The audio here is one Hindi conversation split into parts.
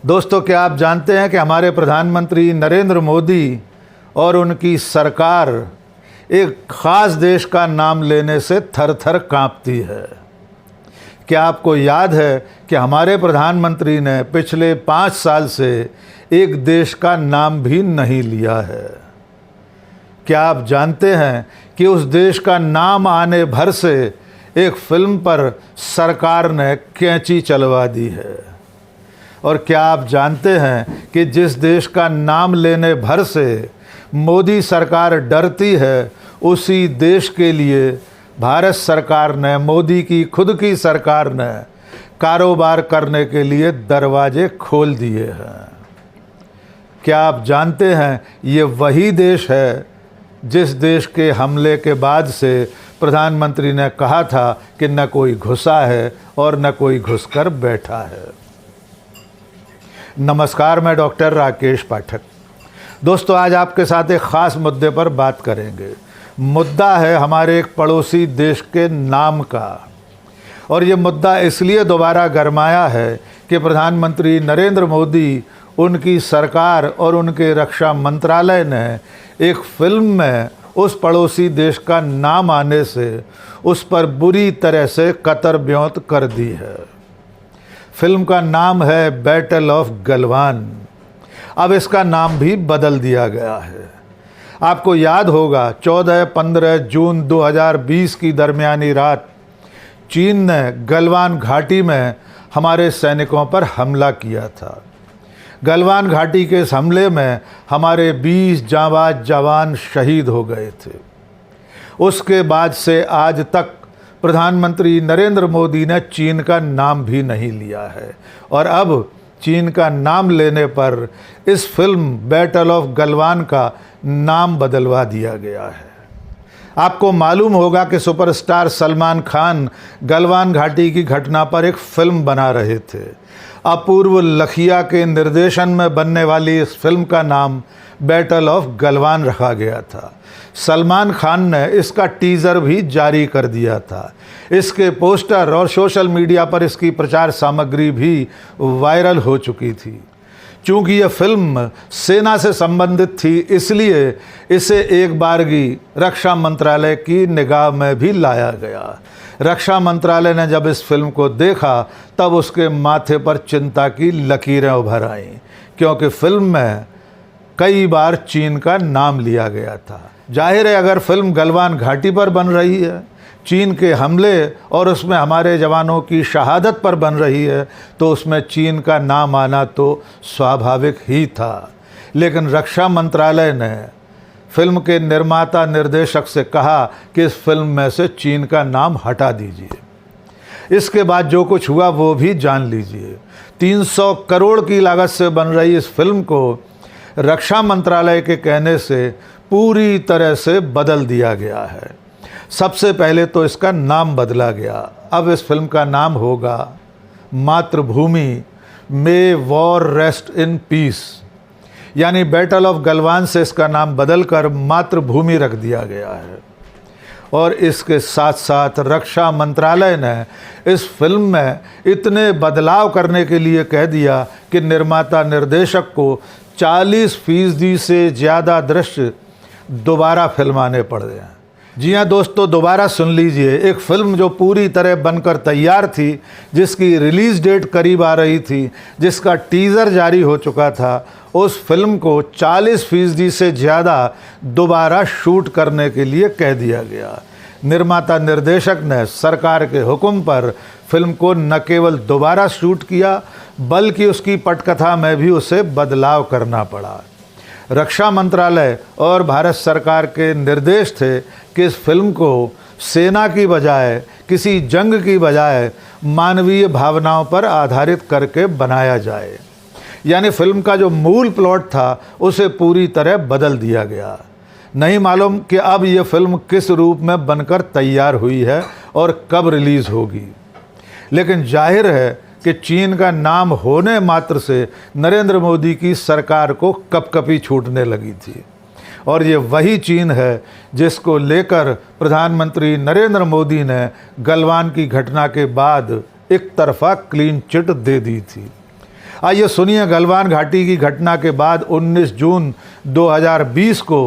दोस्तों, क्या आप जानते हैं कि हमारे प्रधानमंत्री नरेंद्र मोदी और उनकी सरकार एक ख़ास देश का नाम लेने से थर थर काँपती है। क्या आपको याद है कि हमारे प्रधानमंत्री ने पिछले 5 साल से एक देश का नाम भी नहीं लिया है? क्या आप जानते हैं कि उस देश का नाम आने भर से एक फिल्म पर सरकार ने कैंची चलवा दी है? और क्या आप जानते हैं कि जिस देश का नाम लेने भर से मोदी सरकार डरती है, उसी देश के लिए भारत सरकार ने, मोदी की खुद की सरकार ने कारोबार करने के लिए दरवाजे खोल दिए हैं। क्या आप जानते हैं ये वही देश है जिस देश के हमले के बाद से प्रधानमंत्री ने कहा था कि न कोई घुसा है और न कोई घुसकर बैठा है। नमस्कार, मैं डॉक्टर राकेश पाठक। दोस्तों, आज आपके साथ एक ख़ास मुद्दे पर बात करेंगे। मुद्दा है हमारे एक पड़ोसी देश के नाम का, और ये मुद्दा इसलिए दोबारा गरमाया है कि प्रधानमंत्री नरेंद्र मोदी, उनकी सरकार और उनके रक्षा मंत्रालय ने एक फिल्म में उस पड़ोसी देश का नाम आने से उस पर बुरी तरह से कतर ब्योंत कर दी है। फिल्म का नाम है बैटल ऑफ गलवान। अब इसका नाम भी बदल दिया गया है। आपको याद होगा 14-15 जून 2020 की दरमियानी रात चीन ने गलवान घाटी में हमारे सैनिकों पर हमला किया था। गलवान घाटी के इस हमले में हमारे 20 जांबाज जवान शहीद हो गए थे। उसके बाद से आज तक प्रधानमंत्री नरेंद्र मोदी ने चीन का नाम भी नहीं लिया है, और अब चीन का नाम लेने पर इस फिल्म बैटल ऑफ गलवान का नाम बदलवा दिया गया है। आपको मालूम होगा कि सुपरस्टार सलमान खान गलवान घाटी की घटना पर एक फिल्म बना रहे थे। अपूर्व लखिया के निर्देशन में बनने वाली इस फिल्म का नाम बैटल ऑफ गलवान रखा गया था। सलमान खान ने इसका टीज़र भी जारी कर दिया था। इसके पोस्टर और सोशल मीडिया पर इसकी प्रचार सामग्री भी वायरल हो चुकी थी। चूँकि यह फिल्म सेना से संबंधित थी, इसलिए इसे एक बारगी रक्षा मंत्रालय की निगाह में भी लाया गया। रक्षा मंत्रालय ने जब इस फिल्म को देखा, तब उसके माथे पर चिंता की लकीरें उभर आईं, क्योंकि फिल्म में कई बार चीन का नाम लिया गया था। जाहिर है, अगर फिल्म गलवान घाटी पर बन रही है, चीन के हमले और उसमें हमारे जवानों की शहादत पर बन रही है, तो उसमें चीन का नाम आना तो स्वाभाविक ही था। लेकिन रक्षा मंत्रालय ने फिल्म के निर्माता निर्देशक से कहा कि इस फिल्म में से चीन का नाम हटा दीजिए। इसके बाद जो कुछ हुआ वो भी जान लीजिए। 300 करोड़ की लागत से बन रही इस फिल्म को रक्षा मंत्रालय के कहने से पूरी तरह से बदल दिया गया है। सबसे पहले तो इसका नाम बदला गया। अब इस फिल्म का नाम होगा मातृभूमि, मे वॉर रेस्ट इन पीस, यानी बैटल ऑफ गलवान से इसका नाम बदलकर मातृभूमि रख दिया गया है। और इसके साथ साथ रक्षा मंत्रालय ने इस फिल्म में इतने बदलाव करने के लिए कह दिया कि निर्माता निर्देशक को 40% से ज़्यादा दृश्य दोबारा फिल्माने पड़ गए। जी हाँ दोस्तों, दोबारा सुन लीजिए। एक फिल्म जो पूरी तरह बनकर तैयार थी, जिसकी रिलीज़ डेट करीब आ रही थी, जिसका टीज़र जारी हो चुका था, उस फिल्म को 40% से ज़्यादा दोबारा शूट करने के लिए कह दिया गया। निर्माता निर्देशक ने सरकार के हुक्म पर फिल्म को न केवल दोबारा शूट किया, बल्कि उसकी पटकथा में भी उसे बदलाव करना पड़ा। रक्षा मंत्रालय और भारत सरकार के निर्देश थे कि इस फिल्म को सेना की बजाय, किसी जंग की बजाय मानवीय भावनाओं पर आधारित करके बनाया जाए। यानी फिल्म का जो मूल प्लॉट था उसे पूरी तरह बदल दिया गया। नहीं मालूम कि अब ये फिल्म किस रूप में बनकर तैयार हुई है और कब रिलीज़ होगी। लेकिन जाहिर है कि चीन का नाम होने मात्र से नरेंद्र मोदी की सरकार को कपकपी छूटने लगी थी। और ये वही चीन है जिसको लेकर प्रधानमंत्री नरेंद्र मोदी ने गलवान की घटना के बाद एक तरफा क्लीन चिट दे दी थी। आइए सुनिए गलवान घाटी की घटना के बाद 19 जून 2020 को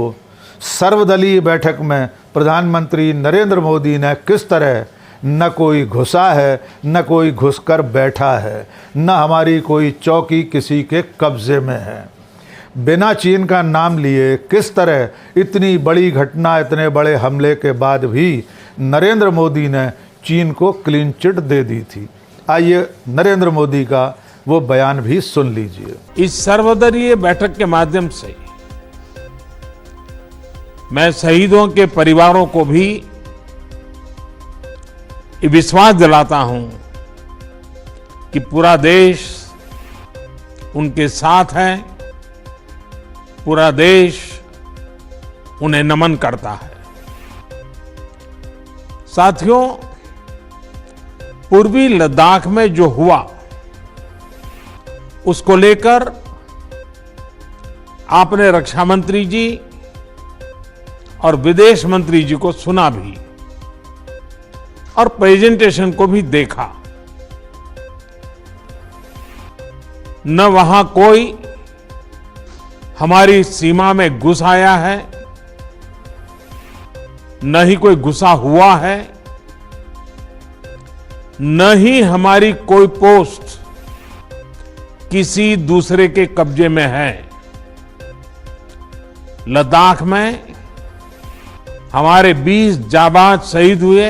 सर्वदलीय बैठक में प्रधानमंत्री नरेंद्र मोदी ने किस तरह न कोई घुसा है, न कोई घुसकर बैठा है, न हमारी कोई चौकी किसी के कब्जे में है, बिना चीन का नाम लिए किस तरह इतनी बड़ी घटना, इतने बड़े हमले के बाद भी नरेंद्र मोदी ने चीन को क्लीन चिट दे दी थी। आइए नरेंद्र मोदी का वो बयान भी सुन लीजिए। इस सर्वदलीय बैठक के माध्यम से मैं शहीदों के परिवारों को भी ये विश्वास दिलाता हूं कि पूरा देश उनके साथ है, पूरा देश उन्हें नमन करता है। साथियों, पूर्वी लद्दाख में जो हुआ उसको लेकर आपने रक्षा मंत्री जी और विदेश मंत्री जी को सुना भी और प्रेजेंटेशन को भी देखा। न वहां कोई हमारी सीमा में घुस आया है, न ही कोई घुसा हुआ है, न ही हमारी कोई पोस्ट किसी दूसरे के कब्जे में है। लद्दाख में हमारे 20 जाबाज शहीद हुए,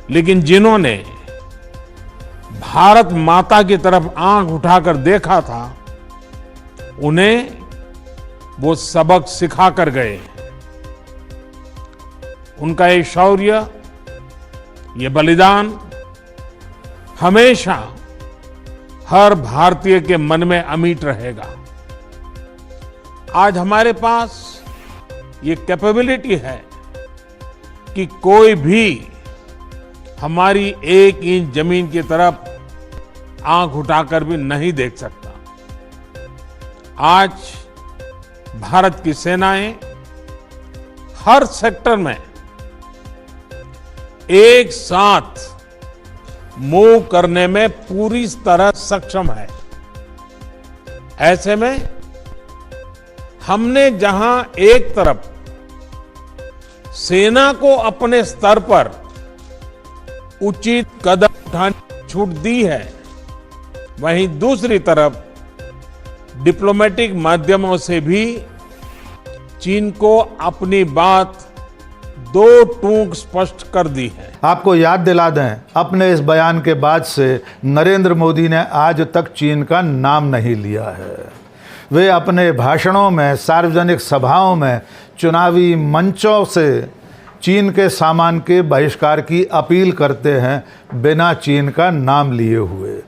लेकिन जिन्होंने भारत माता की तरफ आंख उठाकर देखा था, उन्हें वो सबक सिखा कर गए। उनका ये शौर्य, ये बलिदान हमेशा हर भारतीय के मन में अमिट रहेगा। आज हमारे पास ये कैपेबिलिटी है कि कोई भी हमारी 1 इंच जमीन की तरफ आंख उठाकर भी नहीं देख सकता। आज भारत की सेनाएं हर सेक्टर में एक साथ मूव करने में पूरी तरह सक्षम है। ऐसे में हमने जहां एक तरफ सेना को अपने स्तर पर उचित कदम उठाने की छूट दी है, वहीं दूसरी तरफ डिप्लोमेटिक माध्यमों से भी चीन को अपनी बात दो टूक स्पष्ट कर दी है। आपको याद दिला दें, अपने इस बयान के बाद से नरेंद्र मोदी ने आज तक चीन का नाम नहीं लिया है। वे अपने भाषणों में, सार्वजनिक सभाओं में, चुनावी मंचों से चीन के सामान के बहिष्कार की अपील करते हैं, बिना चीन का नाम लिए हुए।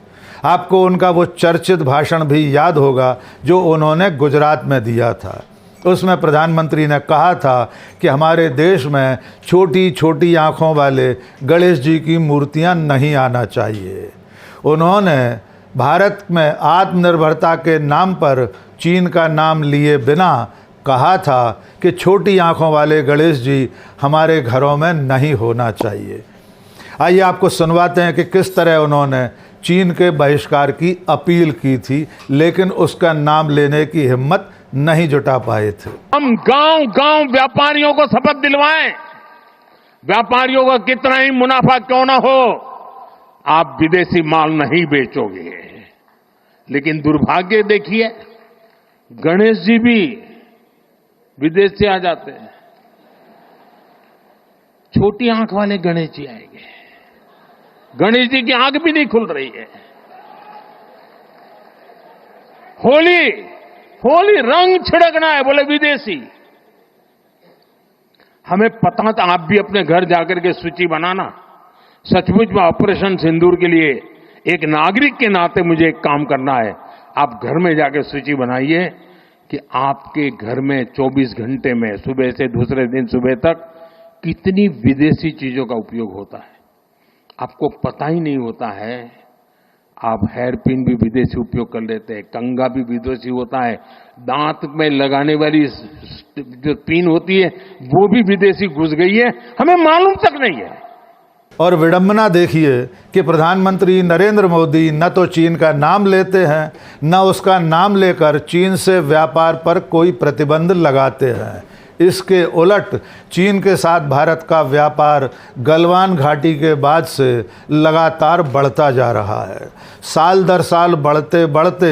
आपको उनका वो चर्चित भाषण भी याद होगा जो उन्होंने गुजरात में दिया था। उसमें प्रधानमंत्री ने कहा था कि हमारे देश में छोटी छोटी आँखों वाले गणेश जी की मूर्तियाँ नहीं आना चाहिए। उन्होंने भारत में आत्मनिर्भरता के नाम पर चीन का नाम लिए बिना कहा था कि छोटी आँखों वाले गणेश जी हमारे घरों में नहीं होना चाहिए। आइए आपको सुनवाते हैं कि किस तरह उन्होंने चीन के बहिष्कार की अपील की थी, लेकिन उसका नाम लेने की हिम्मत नहीं जुटा पाए थे। हम गांव गांव व्यापारियों को शपथ दिलवाएं, व्यापारियों का कितना ही मुनाफा क्यों ना हो, आप विदेशी माल नहीं बेचोगे। लेकिन दुर्भाग्य देखिए, गणेश जी भी विदेश से आ जाते हैं। छोटी आंख वाले गणेश जी आएंगे, गणेश जी की आंख भी नहीं खुल रही है। होली रंग छिड़कना है, बोले विदेशी। हमें पता था, आप भी अपने घर जाकर के सूची बनाना। सचमुच में ऑपरेशन सिंदूर के लिए एक नागरिक के नाते मुझे एक काम करना है। आप घर में जाकर सूची बनाइए कि आपके घर में 24 घंटे में सुबह से दूसरे दिन सुबह तक कितनी विदेशी चीजों का उपयोग होता है। आपको पता ही नहीं होता है। आप हेयर पिन भी विदेशी उपयोग कर लेते हैं, कंघा भी विदेशी होता है, दांत में लगाने वाली जो पिन होती है वो भी विदेशी घुस गई है, हमें मालूम तक नहीं है। और विडंबना देखिए कि प्रधानमंत्री नरेंद्र मोदी न तो चीन का नाम लेते हैं, न उसका नाम लेकर चीन से व्यापार पर कोई प्रतिबंध लगाते हैं। इसके उलट चीन के साथ भारत का व्यापार गलवान घाटी के बाद से लगातार बढ़ता जा रहा है। साल दर साल बढ़ते बढ़ते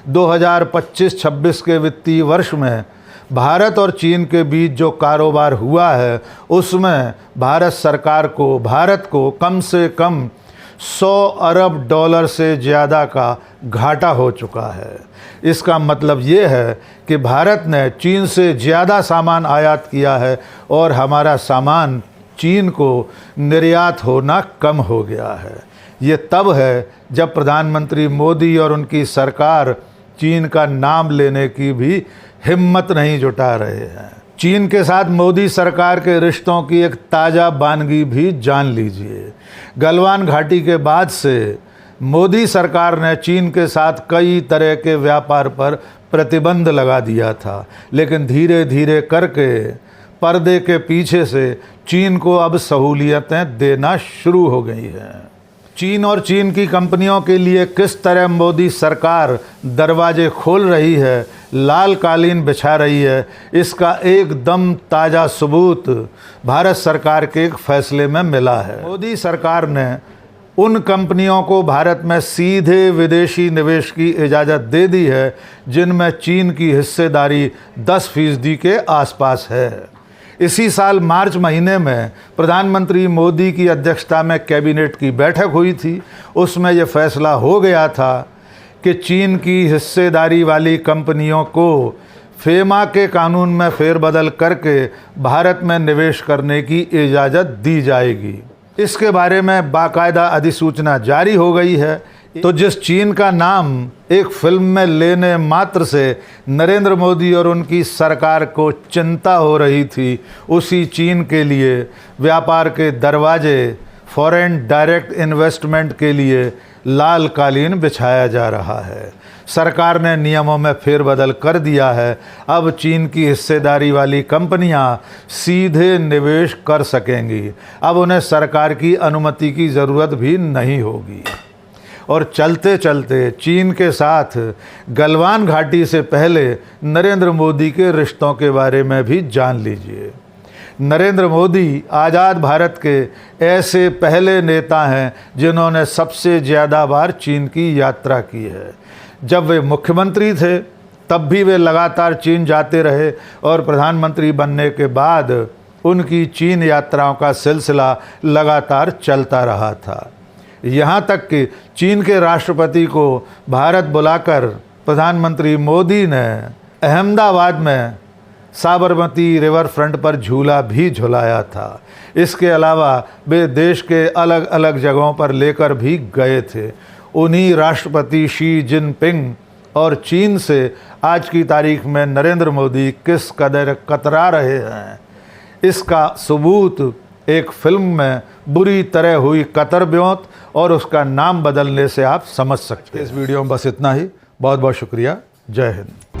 2025-26 के वित्तीय वर्ष में भारत और चीन के बीच जो कारोबार हुआ है उसमें भारत को कम से कम 100 अरब डॉलर से ज़्यादा का घाटा हो चुका है। इसका मतलब ये है कि भारत ने चीन से ज़्यादा सामान आयात किया है और हमारा सामान चीन को निर्यात होना कम हो गया है। ये तब है जब प्रधानमंत्री मोदी और उनकी सरकार चीन का नाम लेने की भी हिम्मत नहीं जुटा रहे हैं। चीन के साथ मोदी सरकार के रिश्तों की एक ताज़ा बानगी भी जान लीजिए। गलवान घाटी के बाद से मोदी सरकार ने चीन के साथ कई तरह के व्यापार पर प्रतिबंध लगा दिया था, लेकिन धीरे धीरे करके पर्दे के पीछे से चीन को अब सहूलियतें देना शुरू हो गई हैं। चीन और चीन की कंपनियों के लिए किस तरह मोदी सरकार दरवाजे खोल रही है, लाल कालीन बिछा रही है, इसका एकदम ताज़ा सबूत भारत सरकार के एक फैसले में मिला है। मोदी सरकार ने उन कंपनियों को भारत में सीधे विदेशी निवेश की इजाज़त दे दी है जिनमें चीन की हिस्सेदारी 10% के आसपास है। इसी साल मार्च महीने में प्रधानमंत्री मोदी की अध्यक्षता में कैबिनेट की बैठक हुई थी। उसमें यह फैसला हो गया था कि चीन की हिस्सेदारी वाली कंपनियों को फेमा के कानून में फेरबदल करके भारत में निवेश करने की इजाज़त दी जाएगी। इसके बारे में बाकायदा अधिसूचना जारी हो गई है। तो जिस चीन का नाम एक फिल्म में लेने मात्र से नरेंद्र मोदी और उनकी सरकार को चिंता हो रही थी, उसी चीन के लिए व्यापार के दरवाजे फॉरेन डायरेक्ट इन्वेस्टमेंट के लिए लाल कालीन बिछाया जा रहा है। सरकार ने नियमों में फेरबदल कर दिया है। अब चीन की हिस्सेदारी वाली कंपनियां सीधे निवेश कर सकेंगी। अब उन्हें सरकार की अनुमति की ज़रूरत भी नहीं होगी। और चलते चलते चीन के साथ गलवान घाटी से पहले नरेंद्र मोदी के रिश्तों के बारे में भी जान लीजिए। नरेंद्र मोदी आज़ाद भारत के ऐसे पहले नेता हैं जिन्होंने सबसे ज़्यादा बार चीन की यात्रा की है। जब वे मुख्यमंत्री थे तब भी वे लगातार चीन जाते रहे और प्रधानमंत्री बनने के बाद उनकी चीन यात्राओं का सिलसिला लगातार चलता रहा था। यहाँ तक कि चीन के राष्ट्रपति को भारत बुलाकर प्रधानमंत्री मोदी ने अहमदाबाद में साबरमती रिवर फ्रंट पर झूला भी झुलाया था। इसके अलावा वे देश के अलग अलग जगहों पर लेकर भी गए थे। उन्हीं राष्ट्रपति शी जिनपिंग और चीन से आज की तारीख में नरेंद्र मोदी किस कदर कतरा रहे हैं, इसका सबूत एक फिल्म में बुरी तरह हुई कतर ब्योंत और उसका नाम बदलने से आप समझ सकते हैं। इस वीडियो में बस इतना ही। बहुत बहुत शुक्रिया। जय हिंद।